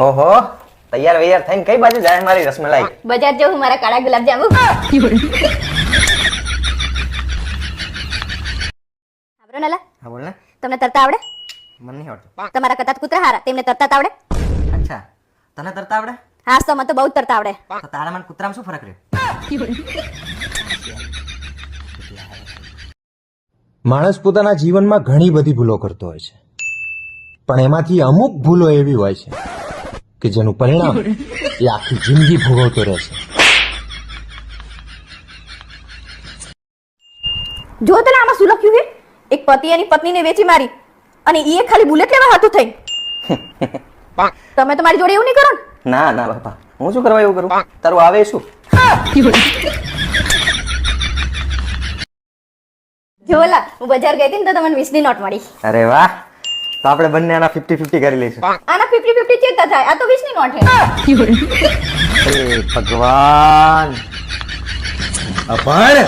ઓહો, તૈયાર વૈયાર થઈને કઈ બાજુ જાય મારી રસમલાઈ? બજાર જવું મારા કાળા ગુલાબ જાંબુ. સાંભળો નાલા, હા બોલ ને. તમને તરતા આવડે? મને નહીં આવડતું. તમારા કતાત કૂતરા હારા, તેમને તરતા આવડે? અચ્છા, તને તરતા આવડે? હા, તો મને તો બહુ જ તરતા આવડે. તો તારા મને કૂતરામાં શું ફરક રહ્યો? માણસ પોતાના જીવનમાં ઘણી બધી ભૂલો કરતો હોય છે, પણ એમાંથી અમુક ભૂલો એવી હોય છે કે જેનું પરિણામ એ આખી જિંદગી ભોગવતો રહેશે. જો તને આમાં શું લખ્યું છે? એક પતિ એની પત્નીને વેચી મારી અને એ ખાલી બુલેટ લેવા હાથું થઈ. તમે તો મારી જોડે એવું નહીં કરો ને? ના ના બાપા, હું શું કરવા એવું કરું? તારું આવે શું? જોલા, હું બજાર ગઈ હતી ને તો તમને 20 ની નોટ મળી. અરે વાહ, તો આપણે બંને આના 50-50 કરી લઈશું. આના 50-50 ચેતા થાય, આ તો 20 ની નોટ છે. અરે ભગવાન, પણ